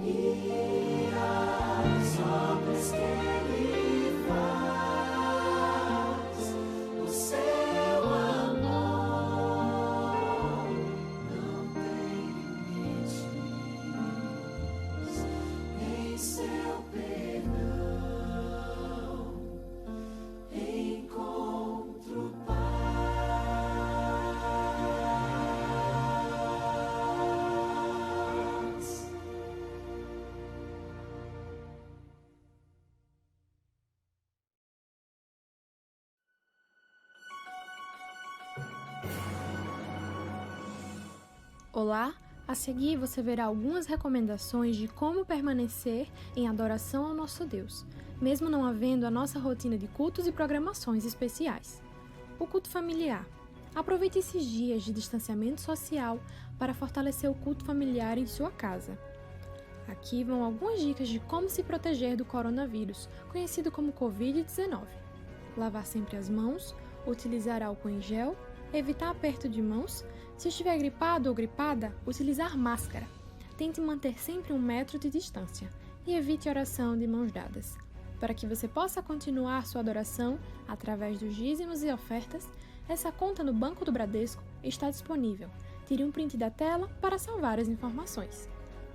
e as obras que Ele faz, o seu amor não tem limites, em seu perdão encontro paz. Olá, a seguir você verá algumas recomendações de como permanecer em adoração ao nosso Deus, mesmo não havendo a nossa rotina de cultos e programações especiais. O culto familiar. Aproveite esses dias de distanciamento social para fortalecer o culto familiar em sua casa. Aqui vão algumas dicas de como se proteger do coronavírus, conhecido como Covid-19. Lavar sempre as mãos, utilizar álcool em gel, evitar aperto de mãos. Se estiver gripado ou gripada, utilizar máscara. Tente manter sempre 1 metro de distância e evite oração de mãos dadas. Para que você possa continuar sua adoração através dos dízimos e ofertas, essa conta no Banco do Bradesco está disponível. Tire um print da tela para salvar as informações.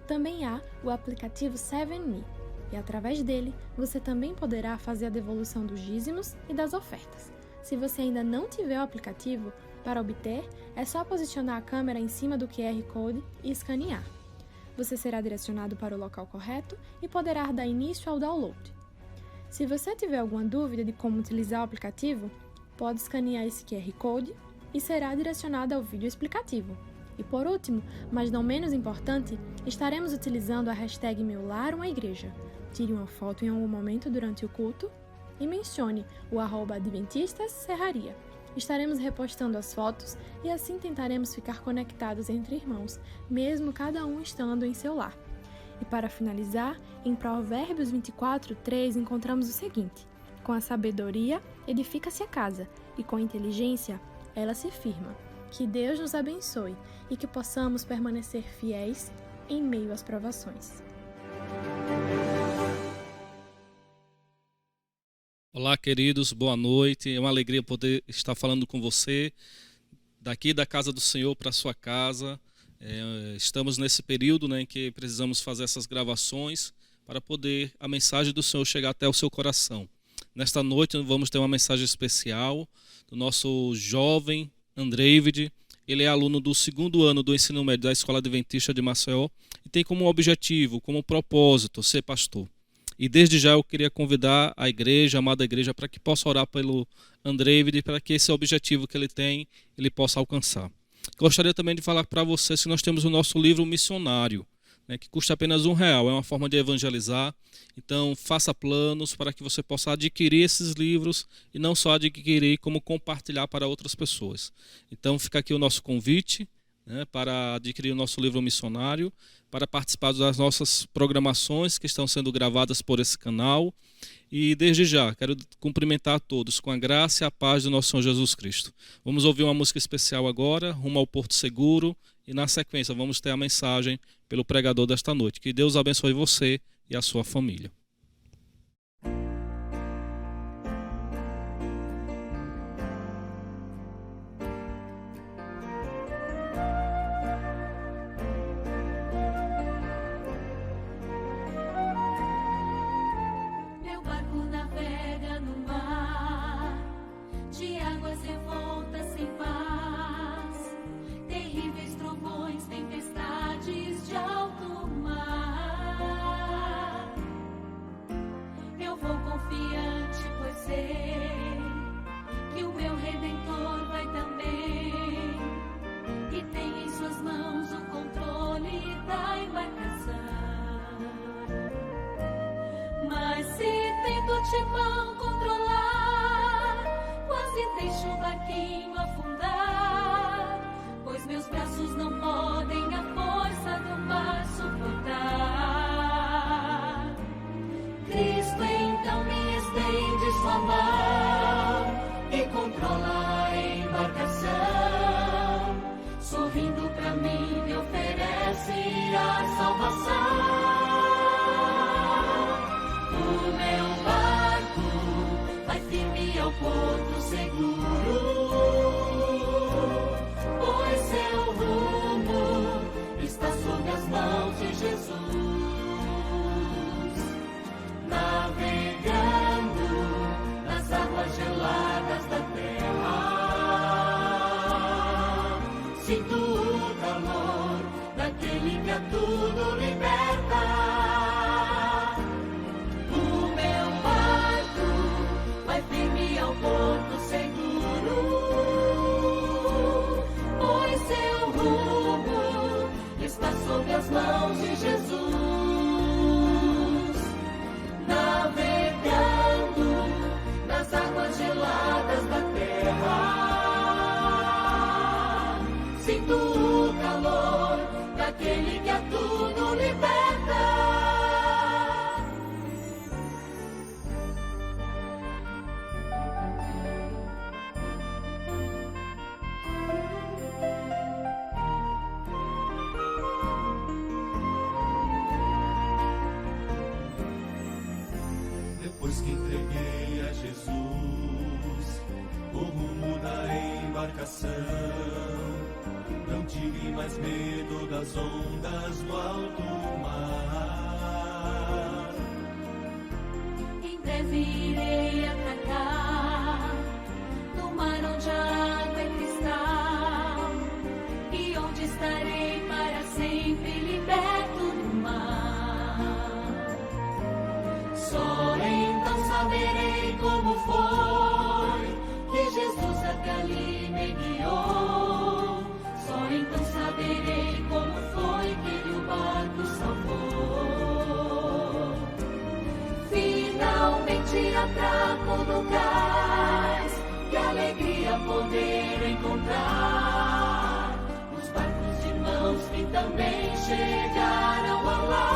Também há o aplicativo 7Me e através dele você também poderá fazer a devolução dos dízimos e das ofertas. Se você ainda não tiver o aplicativo, para obter, é só posicionar a câmera em cima do QR Code e escanear. Você será direcionado para o local correto e poderá dar início ao download. Se você tiver alguma dúvida de como utilizar o aplicativo, pode escanear esse QR Code e será direcionado ao vídeo explicativo. E por último, mas não menos importante, estaremos utilizando a hashtag #MeuLarUmaIgreja. Tire uma foto em algum momento durante o culto e mencione o @AdventistasSerraria. Estaremos repostando as fotos e assim tentaremos ficar conectados entre irmãos, mesmo cada um estando em seu lar. E para finalizar, em Provérbios 24:3 encontramos o seguinte: com a sabedoria edifica-se a casa, e com a inteligência ela se firma. Que Deus nos abençoe e que possamos permanecer fiéis em meio às provações. Olá, queridos, boa noite. É uma alegria poder estar falando com você daqui da casa do Senhor para a sua casa. Estamos nesse período, em que precisamos fazer essas gravações para poder a mensagem do Senhor chegar até o seu coração. Nesta noite vamos ter uma mensagem especial do nosso jovem Andreivid. Ele é aluno do 2º ano do ensino médio da Escola Adventista de Maceió e tem como objetivo, como propósito, ser pastor. E desde já eu queria convidar a igreja, a amada igreja, para que possa orar pelo Andreivid, para que esse objetivo que ele tem, ele possa alcançar. Gostaria também de falar para vocês que nós temos o nosso livro missionário, que custa apenas R$1, é uma forma de evangelizar. Então faça planos para que você possa adquirir esses livros e não só adquirir, como compartilhar para outras pessoas. Então fica aqui o nosso convite, para adquirir o nosso livro missionário, para participar das nossas programações que estão sendo gravadas por esse canal. E desde já, quero cumprimentar a todos com a graça e a paz do nosso Senhor Jesus Cristo. Vamos ouvir uma música especial agora, Rumo ao Porto Seguro, e na sequência vamos ter a mensagem pelo pregador desta noite. Que Deus abençoe você e a sua família. Te mal controlar, quase deixo o barquinho afundar, pois meus braços não podem a força do mar suportar. Cristo então me estende sua mão e controla a embarcação, sorrindo pra mim me oferece a salvação. Pois que entreguei a Jesus o rumo da embarcação, não tive mais medo das ondas do alto mar. Em breve irei atracar no mar onde a água é cristal, e onde estarei para sempre liberto do mar. Só então saberei como foi que Jesus até ali me guiou. Só então saberei como foi que ele o barco salvou. Finalmente atraco no cais, que alegria poder encontrar os barcos de irmãos que também chegaram ao lar.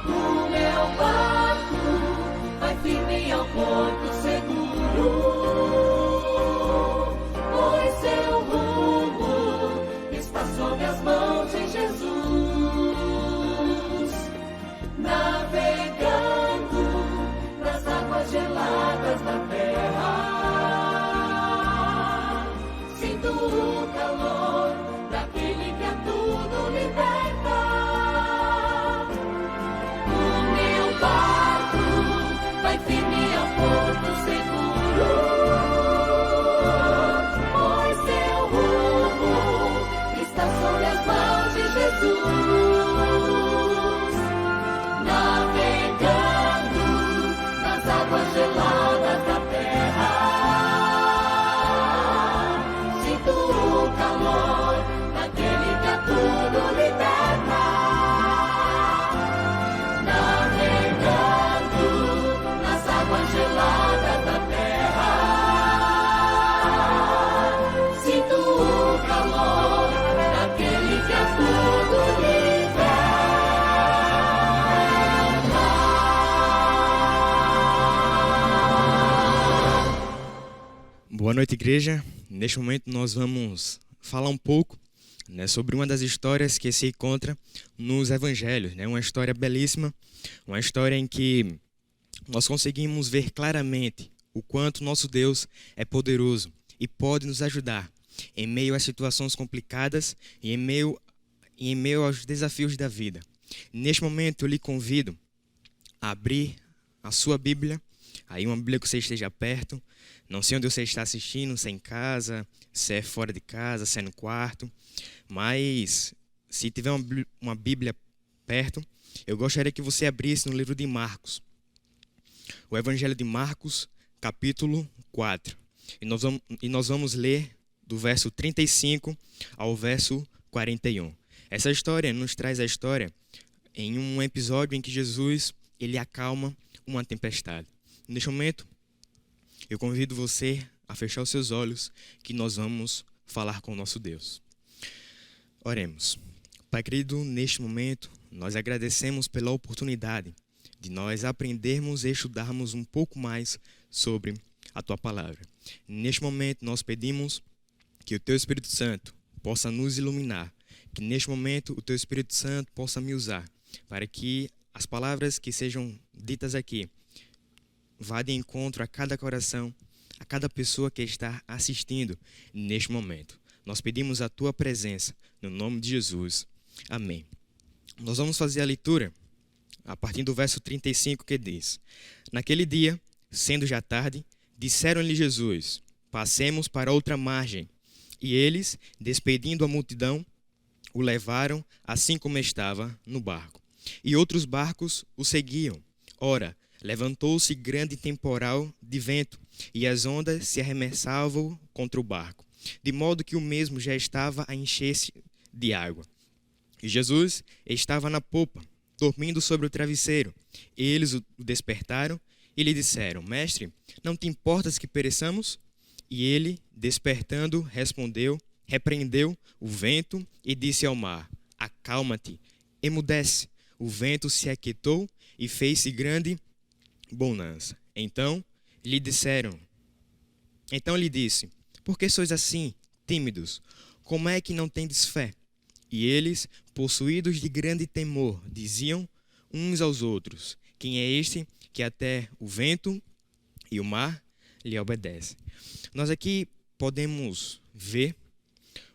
O meu barco vai firme ao porto seguro, pois seu rumo está sob as mãos de Jesus. Navegando nas águas geladas da terra, sinto o calor daquele que a tudo liberta. O meu barco vai firme ao porto seguro, pois seu rumo está sob as mãos de Jesus. Navegando nas águas geladas da terra, sinto o calor daquele que a tudo liberta. Navegando nas águas geladas da terra, sinto o calor daquele que a tudo liberta. Boa noite, igreja. Neste momento nós vamos falar um pouco, sobre uma das histórias que se encontra nos evangelhos, Uma história belíssima, uma história em que nós conseguimos ver claramente o quanto nosso Deus é poderoso e pode nos ajudar em meio às situações complicadas e em meio aos desafios da vida. Neste momento eu lhe convido a abrir a sua Bíblia, aí uma Bíblia que você esteja perto. Não sei onde você está assistindo, se é em casa, se é fora de casa, se é no quarto. Mas se tiver uma Bíblia perto, eu gostaria que você abrisse no livro de Marcos. O Evangelho de Marcos, capítulo 4. E nós vamos ler do verso 35 ao verso 41. Essa história nos traz a história em um episódio em que Jesus ele acalma uma tempestade. Neste momento, eu convido você a fechar os seus olhos, que nós vamos falar com o nosso Deus. Oremos. Pai querido, neste momento, nós agradecemos pela oportunidade de nós aprendermos e estudarmos um pouco mais sobre a Tua Palavra. Neste momento, nós pedimos que o Teu Espírito Santo possa nos iluminar, que neste momento o Teu Espírito Santo possa me usar, para que as palavras que sejam ditas aqui vá de encontro a cada coração, a cada pessoa que está assistindo neste momento. Nós pedimos a Tua presença, no nome de Jesus. Amém. Nós vamos fazer a leitura a partir do verso 35, que diz: Naquele dia, sendo já tarde, disseram-lhe Jesus: Passemos para outra margem. E eles, despedindo a multidão, o levaram assim como estava no barco. E outros barcos o seguiam. Ora, levantou-se grande temporal de vento, e as ondas se arremessavam contra o barco, de modo que o mesmo já estava a encher-se de água. E Jesus estava na popa, dormindo sobre o travesseiro. Eles o despertaram e lhe disseram: Mestre, não te importas que pereçamos? E ele, despertando, repreendeu o vento e disse ao mar: Acalma-te, emudece. O vento se aquietou e fez-se grande bonança. Então lhe disse: Por que sois assim, tímidos? Como é que não tendes fé? E eles, possuídos de grande temor, diziam uns aos outros: Quem é este que até o vento e o mar lhe obedecem? Nós aqui podemos ver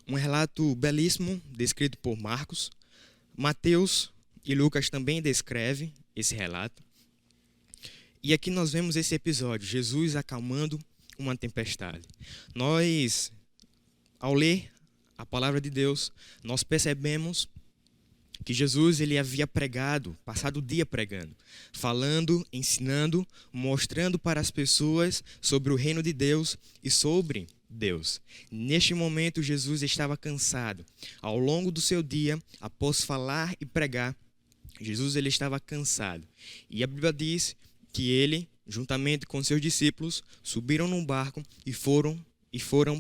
um relato belíssimo descrito por Marcos. Mateus e Lucas também descrevem esse relato. E aqui nós vemos esse episódio, Jesus acalmando uma tempestade. Nós, ao ler a palavra de Deus, nós percebemos que Jesus ele havia pregado, passado o dia pregando, falando, ensinando, mostrando para as pessoas sobre o reino de Deus e sobre Deus. Neste momento, Jesus estava cansado. Ao longo do seu dia, após falar e pregar, Jesus ele estava cansado. E a Bíblia diz que ele, juntamente com seus discípulos, subiram num barco e foram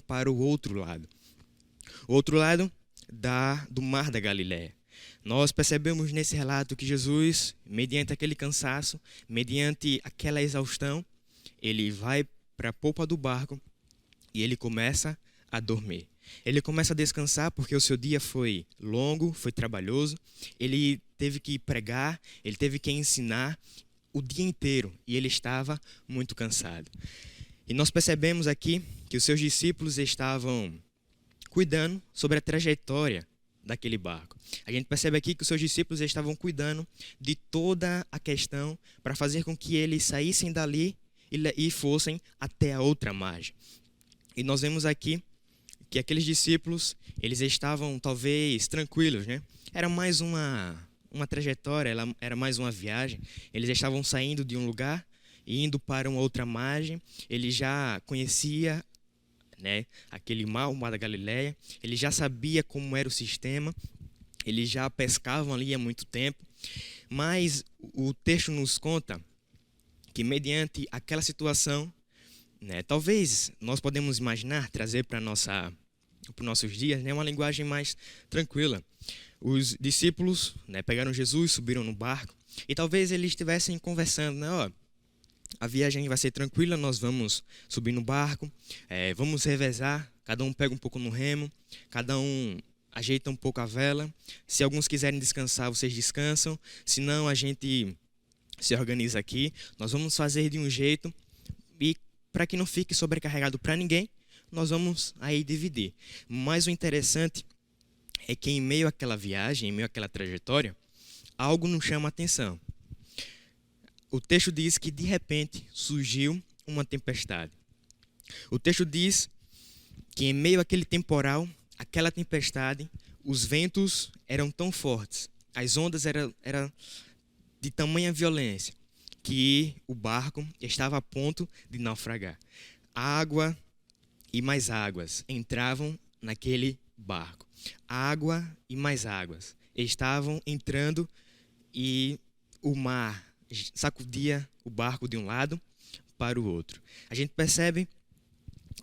para o outro lado. O outro lado do mar da Galileia. Nós percebemos nesse relato que Jesus, mediante aquele cansaço, mediante aquela exaustão, ele vai para a popa do barco e ele começa a dormir. Ele começa a descansar porque o seu dia foi longo, foi trabalhoso. Ele teve que pregar, ele teve que ensinar o dia inteiro e ele estava muito cansado. E nós percebemos aqui que os seus discípulos estavam cuidando sobre a trajetória daquele barco. A gente percebe aqui que os seus discípulos estavam cuidando de toda a questão para fazer com que eles saíssem dali e fossem até a outra margem. E nós vemos aqui que aqueles discípulos, eles estavam talvez tranquilos, né? Era mais uma trajetória, era mais uma viagem. Eles estavam saindo de um lugar e indo para uma outra margem. Ele já conhecia, né, aquele mar, o mar da Galileia. Ele já sabia como era o sistema. Eles já pescavam ali há muito tempo. Mas o texto nos conta que mediante aquela situação, né, talvez nós podemos imaginar, trazer para os nossos dias, né, uma linguagem mais tranquila. Os discípulos, né, pegaram Jesus, subiram no barco e talvez eles estivessem conversando, né, ó, a viagem vai ser tranquila, nós vamos subir no barco, vamos revezar, cada um pega um pouco no remo, cada um ajeita um pouco a vela. Se alguns quiserem descansar, vocês descansam, se não, a gente se organiza aqui. Nós vamos fazer de um jeito e para que não fique sobrecarregado para ninguém, nós vamos aí dividir. Mas o interessante é que em meio àquela viagem, em meio àquela trajetória, algo nos chama a atenção. O texto diz que de repente surgiu uma tempestade. O texto diz que em meio àquele temporal, aquela tempestade, os ventos eram tão fortes, as ondas eram de tamanha violência, que o barco estava a ponto de naufragar. Água e mais águas entravam naquele barco. Água e mais águas estavam entrando e o mar sacudia o barco de um lado para o outro. A gente percebe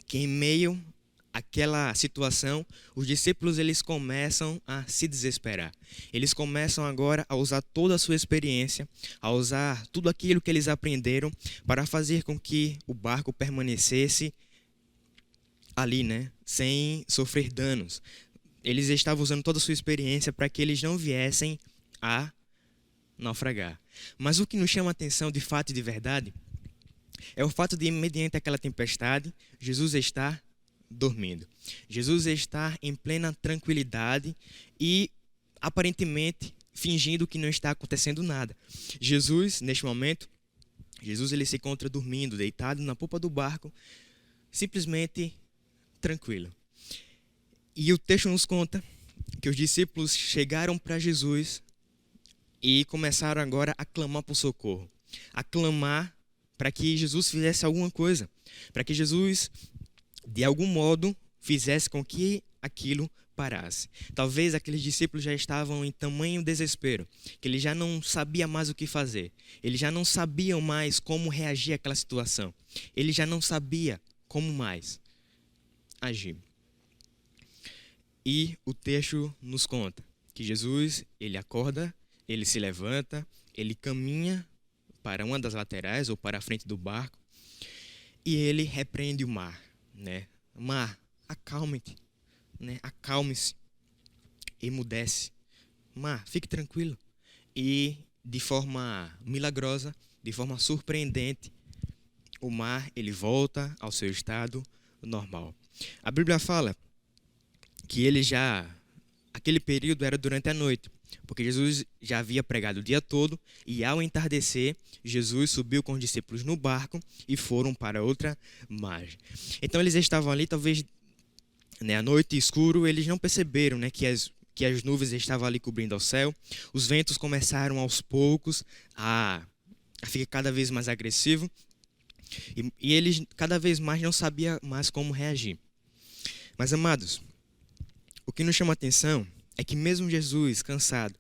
que em meio àquela situação, os discípulos eles começam a se desesperar. Eles começam agora a usar toda a sua experiência, a usar tudo aquilo que eles aprenderam para fazer com que o barco permanecesse ali, né, sem sofrer danos. Eles estavam usando toda a sua experiência para que eles não viessem a naufragar. Mas o que nos chama a atenção de fato e de verdade é o fato de, mediante aquela tempestade, Jesus está dormindo. Jesus está em plena tranquilidade e aparentemente fingindo que não está acontecendo nada. Jesus, neste momento, ele se encontra dormindo, deitado na popa do barco, simplesmente tranquilo. E o texto nos conta que os discípulos chegaram para Jesus e começaram agora a clamar por socorro, a clamar para que Jesus fizesse alguma coisa, para que Jesus, de algum modo, fizesse com que aquilo parasse. Talvez aqueles discípulos já estavam em tamanho desespero, que eles já não sabiam mais o que fazer, eles já não sabiam mais como reagir àquela situação, eles já não sabiam como mais agir. E o texto nos conta que Jesus, ele acorda, ele se levanta, ele caminha para uma das laterais ou para a frente do barco e ele repreende o mar, né? Mar, acalme-te, né? Acalme-se, emudece. Mar, fique tranquilo. E de forma milagrosa, de forma surpreendente, o mar ele volta ao seu estado normal. A Bíblia fala que aquele período era durante a noite, porque Jesus já havia pregado o dia todo e ao entardecer, Jesus subiu com os discípulos no barco e foram para outra margem. Então eles estavam ali, talvez, à noite escuro, eles não perceberam, que as nuvens estavam ali cobrindo o céu. Os ventos começaram aos poucos a ficar cada vez mais agressivo e eles cada vez mais não sabiam mais como reagir. Mas, amados, o que nos chama a atenção é que mesmo Jesus cansado,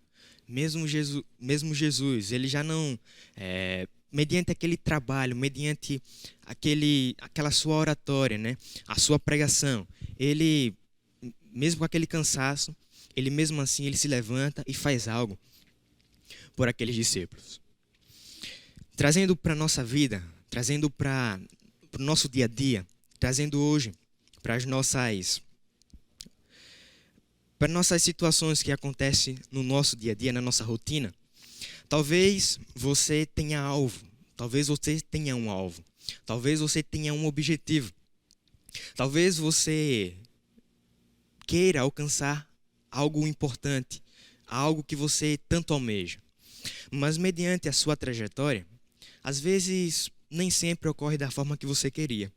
mesmo Jesus, ele já não, mediante aquele trabalho, mediante aquela sua oratória, a sua pregação, ele, mesmo com aquele cansaço, ele mesmo assim ele se levanta e faz algo por aqueles discípulos. Trazendo para a nossa vida, trazendo para o nosso dia a dia, trazendo hoje para as nossas situações que acontecem no nosso dia a dia, na nossa rotina. Talvez você tenha alvo, talvez você tenha um alvo, talvez você tenha um objetivo, talvez você queira alcançar algo importante, algo que você tanto almeja. Mas mediante a sua trajetória, às vezes nem sempre ocorre da forma que você queria.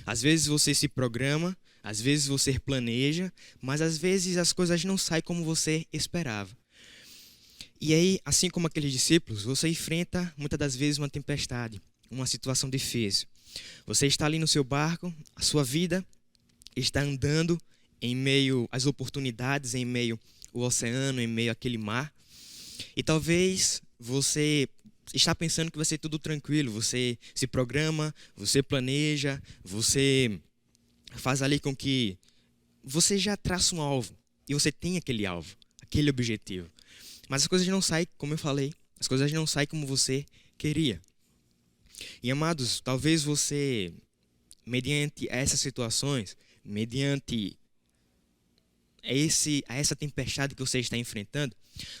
Às vezes você se programa, às vezes você planeja, mas às vezes as coisas não saem como você esperava. E aí, assim como aqueles discípulos, você enfrenta muitas das vezes uma tempestade, uma situação difícil. Você está ali no seu barco, a sua vida está andando em meio às oportunidades, em meio ao oceano, em meio àquele mar. E talvez você está pensando que vai ser tudo tranquilo, você se programa, você planeja, você faz ali com que você já traça um alvo e você tem aquele alvo, aquele objetivo. Mas as coisas não saem, como eu falei, as coisas não saem como você queria. E, amados, talvez você, mediante essas situações, mediante essa tempestade que você está enfrentando,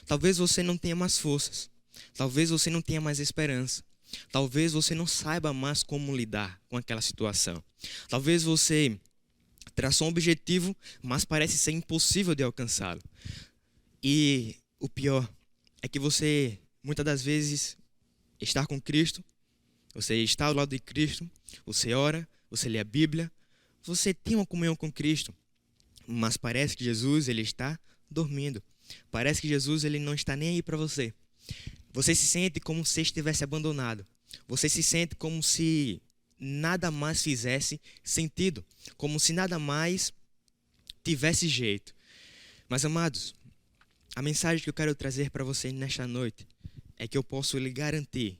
talvez você não tenha mais forças, talvez você não tenha mais esperança, talvez você não saiba mais como lidar com aquela situação. Talvez você traçou um objetivo, mas parece ser impossível de alcançá-lo. E o pior é que você, muitas das vezes, está com Cristo, você está ao lado de Cristo, você ora, você lê a Bíblia, você tem uma comunhão com Cristo, mas parece que Jesus ele está dormindo. Parece que Jesus ele não está nem aí para você. Você se sente como se estivesse abandonado. Você se sente como se nada mais fizesse sentido, como se nada mais tivesse jeito. Mas, amados, a mensagem que eu quero trazer para você nesta noite é que eu posso lhe garantir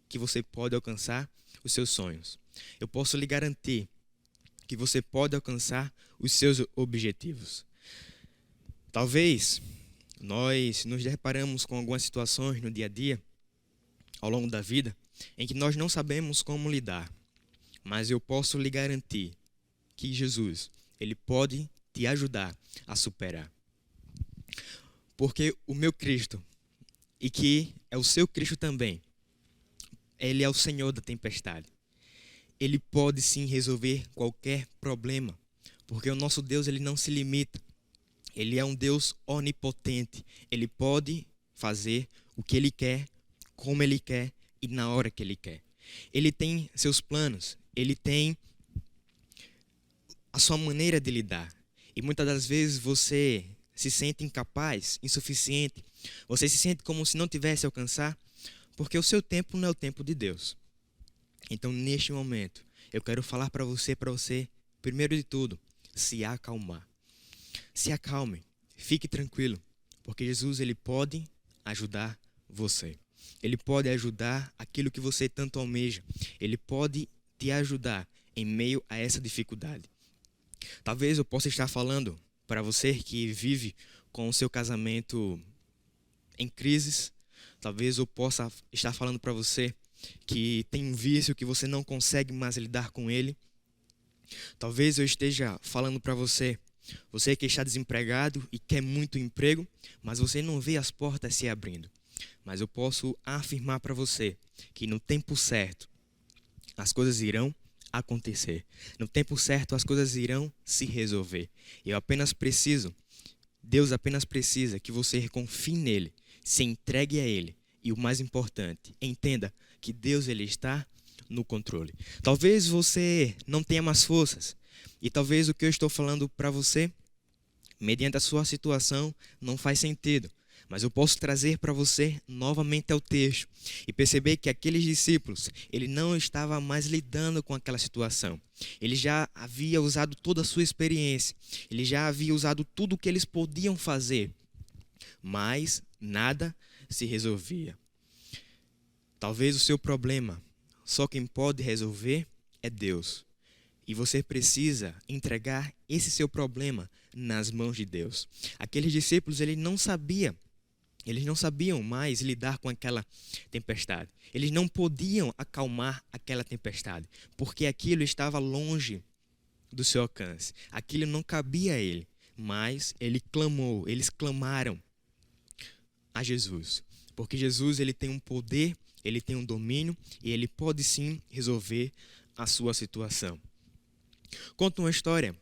que você pode alcançar os seus sonhos. Eu posso lhe garantir que você pode alcançar os seus objetivos. Talvez nós nos deparamos com algumas situações no dia a dia, ao longo da vida, em que nós não sabemos como lidar. Mas eu posso lhe garantir que Jesus, ele pode te ajudar a superar. Porque o meu Cristo, e que é o seu Cristo também, ele é o Senhor da tempestade. Ele pode sim resolver qualquer problema, porque o nosso Deus ele não se limita. Ele é um Deus onipotente. Ele pode fazer o que ele quer, como ele quer e na hora que ele quer. Ele tem seus planos, ele tem a sua maneira de lidar. E muitas das vezes você se sente incapaz, insuficiente. Você se sente como se não tivesse alcançar, porque o seu tempo não é o tempo de Deus. Então, neste momento, eu quero falar para você, primeiro de tudo, se acalmar. Se acalme, fique tranquilo, porque Jesus ele pode ajudar você. Ele pode ajudar aquilo que você tanto almeja. Ele pode te ajudar em meio a essa dificuldade. Talvez eu possa estar falando para você que vive com o seu casamento em crises. Talvez eu possa estar falando para você que tem um vício que você não consegue mais lidar com ele. Talvez eu esteja falando para você que está desempregado e quer muito emprego, mas você não vê as portas se abrindo. mas eu posso afirmar para você que no tempo certo as coisas irão acontecer. No tempo certo as coisas irão se resolver. Deus apenas precisa que você confie nele, se entregue a ele. E o mais importante, entenda que Deus ele está no controle. Talvez você não tenha mais forças. E talvez o que eu estou falando para você, mediante a sua situação, não faz sentido. Mas eu posso trazer para você novamente ao texto e perceber que aqueles discípulos, ele não estava mais lidando com aquela situação. Ele já havia usado toda a sua experiência. Ele já havia usado tudo o que eles podiam fazer. Mas nada se resolvia. Talvez o seu problema, só quem pode resolver é Deus. E você precisa entregar esse seu problema nas mãos de Deus. Aqueles discípulos, eles não sabiam mais lidar com aquela tempestade. Eles não podiam acalmar aquela tempestade, porque aquilo estava longe do seu alcance. Aquilo não cabia a ele, mas eles clamaram a Jesus. Porque Jesus ele tem um poder, ele tem um domínio e ele pode sim resolver a sua situação. Conto uma história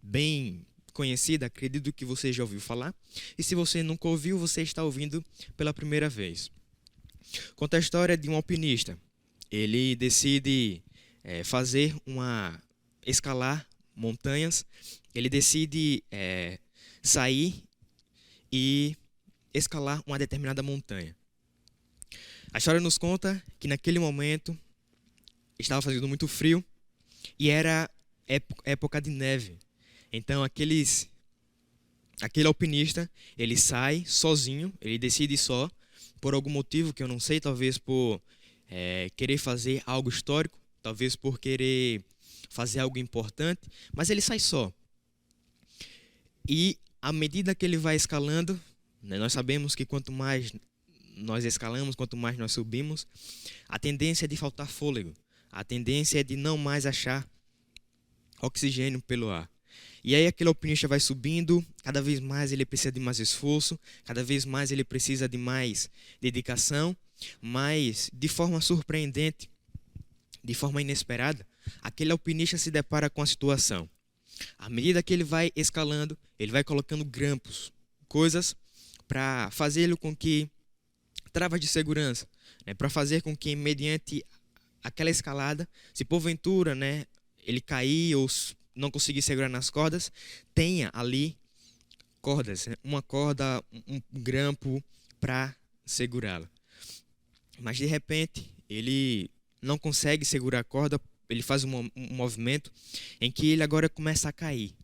bem conhecida, acredito que você já ouviu falar. E se você nunca ouviu, você está ouvindo pela primeira vez. Conta a história de um alpinista. Ele decide escalar montanhas. Ele decide sair e escalar uma determinada montanha. A história nos conta que naquele momento estava fazendo muito frio e era época de neve. Então aquele alpinista, ele sai sozinho, ele decide só, por algum motivo que eu não sei, talvez por querer fazer algo histórico, talvez por querer fazer algo importante, mas ele sai só. E à medida que ele vai escalando, né, nós sabemos que quanto mais nós escalamos, quanto mais nós subimos, a tendência é de faltar fôlego, a tendência é de não mais achar oxigênio pelo ar. E aí aquele alpinista vai subindo, cada vez mais ele precisa de mais esforço, cada vez mais ele precisa de mais dedicação, mas de forma surpreendente, de forma inesperada, aquele alpinista se depara com a situação. À medida que ele vai escalando, ele vai colocando grampos, coisas para fazê-lo com que, travas de segurança, né, para fazer com que mediante aquela escalada, se porventura, né, ele cair ou não conseguir segurar nas cordas, tenha ali cordas, né? Uma corda, um grampo para segurá-la. Mas de repente, ele não consegue segurar a corda, ele faz um movimento em que ele agora começa a cair.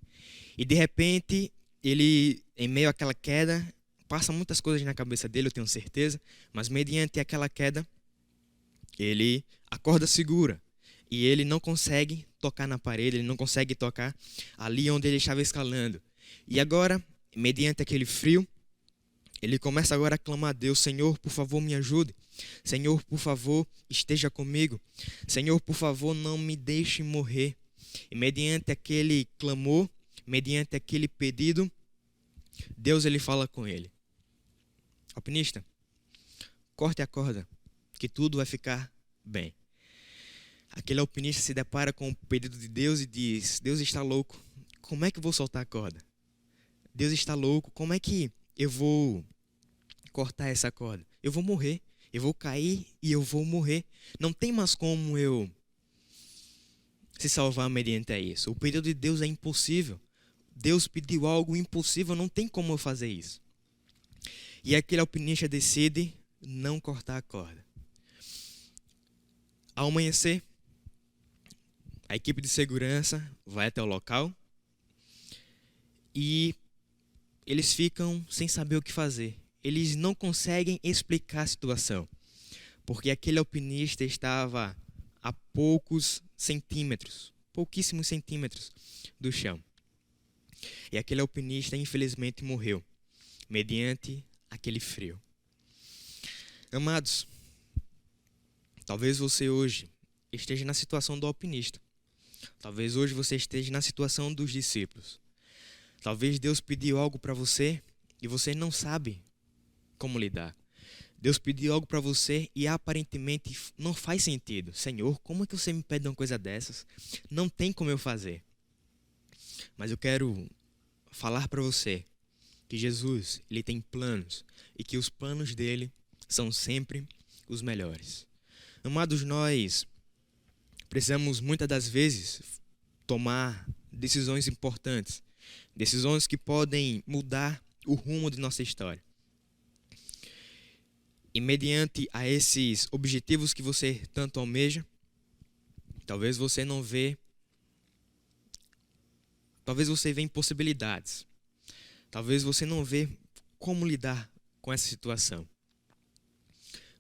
E de repente, ele, em meio àquela queda, passa muitas coisas na cabeça dele, eu tenho certeza, mas mediante aquela queda, a corda segura. E ele não consegue tocar na parede, ele não consegue tocar ali onde ele estava escalando. E agora, mediante aquele frio, ele começa agora a clamar a Deus: Senhor, por favor, me ajude. Senhor, por favor, esteja comigo. Senhor, por favor, não me deixe morrer. E mediante aquele clamor, mediante aquele pedido, Deus ele fala com ele: alpinista, corte a corda, que tudo vai ficar bem. Aquele alpinista se depara com o pedido de Deus e diz: Deus está louco, como é que eu vou soltar a corda? Deus está louco, como é que eu vou cortar essa corda? Eu vou morrer, eu vou cair e eu vou morrer. Não tem mais como eu se salvar mediante isso. O pedido de Deus é impossível. Deus pediu algo impossível, não tem como eu fazer isso. E aquele alpinista decide não cortar a corda. Ao amanhecer, a equipe de segurança vai até o local e eles ficam sem saber o que fazer. Eles não conseguem explicar a situação, porque aquele alpinista estava a pouquíssimos centímetros do chão. E aquele alpinista, infelizmente, morreu, mediante aquele frio. Amados, talvez você hoje esteja na situação do alpinista. Talvez hoje você esteja na situação dos discípulos. Talvez Deus pediu algo para você e você não sabe como lidar. Deus pediu algo para você e aparentemente não faz sentido. Senhor, como é que você me pede uma coisa dessas? Não tem como eu fazer. Mas eu quero falar para você que Jesus, ele tem planos e que os planos dele são sempre os melhores. Amados, nós precisamos muitas das vezes tomar decisões importantes, decisões que podem mudar o rumo de nossa história. E mediante a esses objetivos que você tanto almeja, talvez você não vê, talvez você vê impossibilidades, talvez você não vê como lidar com essa situação.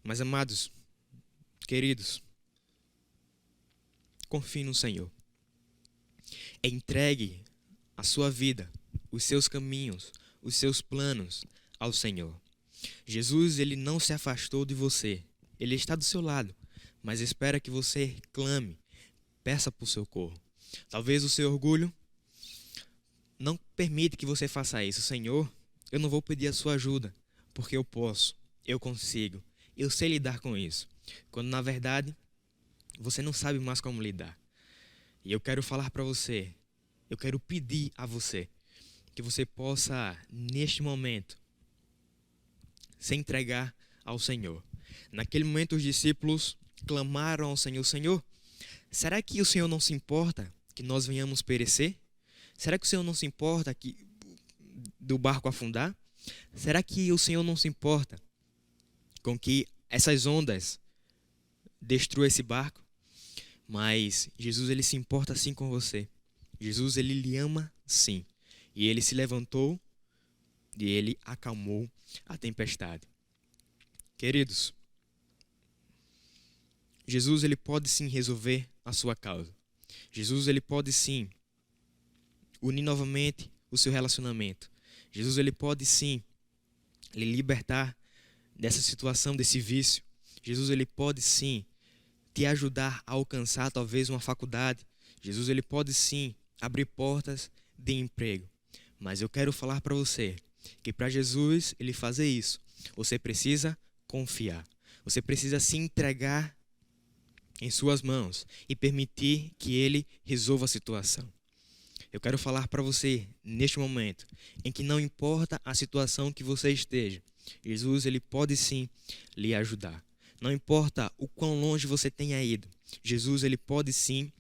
Mas, amados, queridos, confie no Senhor. Entregue a sua vida, os seus caminhos, os seus planos ao Senhor. Jesus, ele não se afastou de você. Ele está do seu lado, mas espera que você clame, peça por socorro. Talvez o seu orgulho não permite que você faça isso. Senhor, eu não vou pedir a sua ajuda, porque eu posso, eu consigo, eu sei lidar com isso. Quando na verdade, você não sabe mais como lidar. E eu quero falar para você, eu quero pedir a você, que você possa, neste momento, se entregar ao Senhor. Naquele momento os discípulos clamaram ao Senhor: Senhor, será que o Senhor não se importa que nós venhamos perecer? Será que o Senhor não se importa do barco afundar? Será que o Senhor não se importa com que essas ondas destruam esse barco? Mas Jesus, ele se importa sim com você. Jesus, ele lhe ama sim. E ele se levantou e ele acalmou a tempestade. Queridos, Jesus, ele pode sim resolver a sua causa. Jesus, ele pode sim unir novamente o seu relacionamento. Jesus, ele pode sim lhe libertar dessa situação, desse vício. Jesus, ele pode sim te ajudar a alcançar talvez uma faculdade. Jesus, ele pode sim abrir portas de emprego. Mas eu quero falar para você que para Jesus ele fazer isso, você precisa confiar. Você precisa se entregar em suas mãos e permitir que ele resolva a situação. Eu quero falar para você neste momento em que não importa a situação que você esteja, Jesus ele pode sim lhe ajudar. Não importa o quão longe você tenha ido, Jesus ele pode sim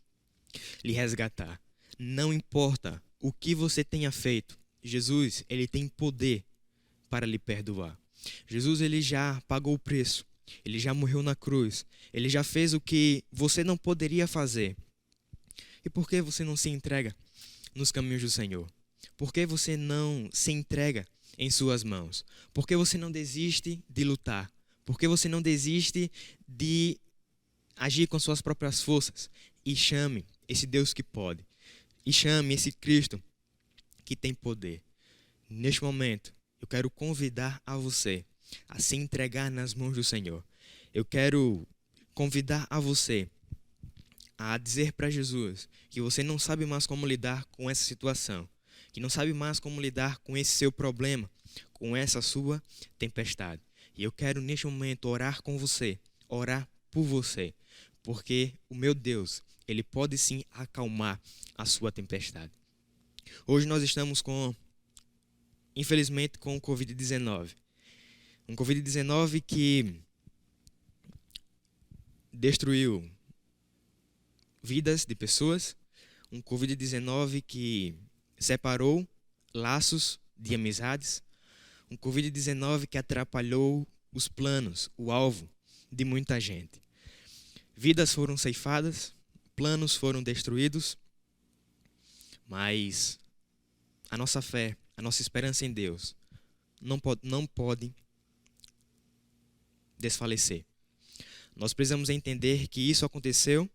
lhe resgatar. Não importa o que você tenha feito, Jesus, ele tem poder para lhe perdoar. Jesus, ele já pagou o preço. Ele já morreu na cruz. Ele já fez o que você não poderia fazer. E por que você não se entrega nos caminhos do Senhor? Por que você não se entrega em suas mãos? Por que você não desiste de lutar? Por que você não desiste de agir com suas próprias forças? E chame esse Deus que pode. E chame esse Cristo que tem poder. Neste momento, eu quero convidar a você a se entregar nas mãos do Senhor. Eu quero convidar a você a dizer para Jesus que você não sabe mais como lidar com essa situação, que não sabe mais como lidar com esse seu problema, com essa sua tempestade. E eu quero neste momento orar com você, orar por você, porque o meu Deus, ele pode sim acalmar a sua tempestade. Hoje nós estamos infelizmente, com o Covid-19. Um Covid-19 que destruiu vidas de pessoas. Um Covid-19 que separou laços de amizades. Um Covid-19 que atrapalhou os planos, o alvo de muita gente. Vidas foram ceifadas, planos foram destruídos, mas a nossa fé, a nossa esperança em Deus não pode desfalecer. Nós precisamos entender que isso aconteceu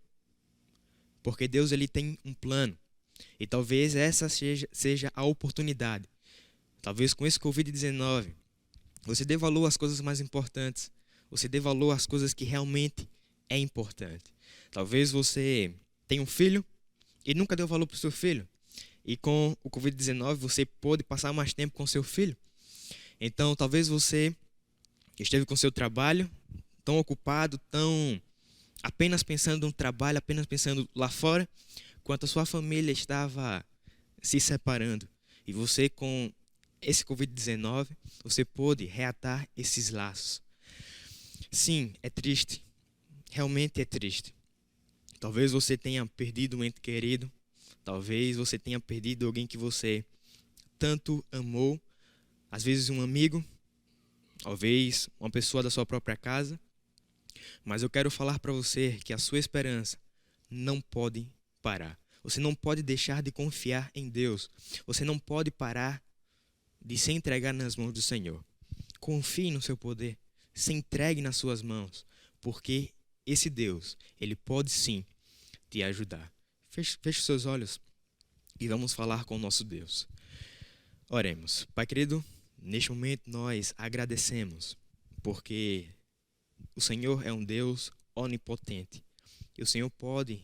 porque Deus ele tem um plano. E talvez essa seja a oportunidade. Talvez com esse Covid-19 você dê valor às coisas mais importantes. Você dê valor às coisas que realmente é importante. Talvez você tenha um filho e nunca deu valor para o seu filho. E com o Covid-19 você pôde passar mais tempo com seu filho. Então talvez você esteve com seu trabalho, tão ocupado, tão apenas pensando no trabalho, apenas pensando lá fora, quanto a sua família estava se separando. E você, com esse Covid-19, você pôde reatar esses laços. Sim, é triste. Realmente é triste. Talvez você tenha perdido um ente querido. Talvez você tenha perdido alguém que você tanto amou. Às vezes um amigo. Talvez uma pessoa da sua própria casa. Mas eu quero falar para você que a sua esperança não pode parar. Você não pode deixar de confiar em Deus. Você não pode parar de se entregar nas mãos do Senhor. Confie no seu poder. Se entregue nas suas mãos. Porque esse Deus, Ele pode sim te ajudar. Feche os seus olhos e vamos falar com o nosso Deus. Oremos. Pai querido, neste momento nós agradecemos porque o Senhor é um Deus onipotente. E o Senhor pode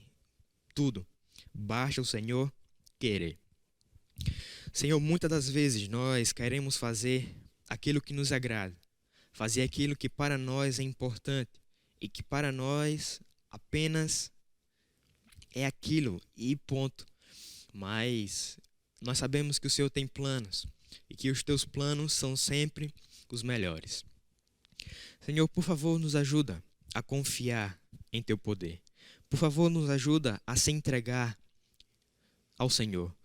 tudo. Basta o Senhor querer. Senhor, muitas das vezes nós queremos fazer aquilo que nos agrada. Fazer aquilo que para nós é importante. E que para nós apenas é aquilo e ponto. Mas nós sabemos que o Senhor tem planos. E que os teus planos são sempre os melhores. Senhor, por favor, nos ajuda a confiar em teu poder. Por favor, nos ajuda a se entregar ao Senhor.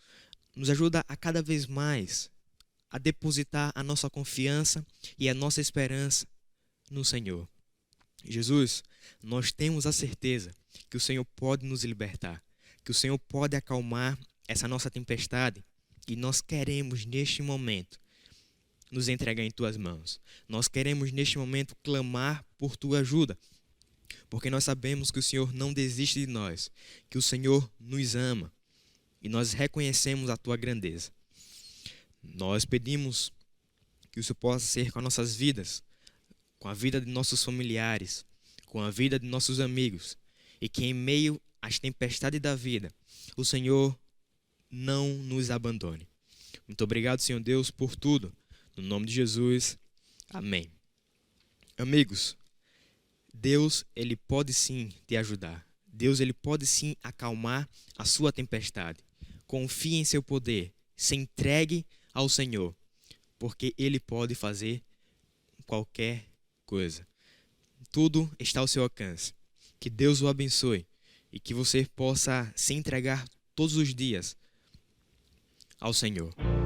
Nos ajuda a cada vez mais a depositar a nossa confiança e a nossa esperança no Senhor. Jesus, nós temos a certeza que o Senhor pode nos libertar, que o Senhor pode acalmar essa nossa tempestade e nós queremos neste momento nos entregar em tuas mãos. Nós queremos neste momento clamar por tua ajuda, porque nós sabemos que o Senhor não desiste de nós, que o Senhor nos ama e nós reconhecemos a tua grandeza. Nós pedimos que o Senhor possa ser com as nossas vidas, com a vida de nossos familiares, com a vida de nossos amigos, e que em meio às tempestades da vida, o Senhor não nos abandone. Muito obrigado, Senhor Deus, por tudo. No nome de Jesus, amém. Amigos, Deus, Ele pode sim te ajudar. Deus, Ele pode sim acalmar a sua tempestade. Confie em seu poder, se entregue ao Senhor, porque Ele pode fazer qualquer coisa. Tudo está ao seu alcance. Que Deus o abençoe e que você possa se entregar todos os dias ao Senhor.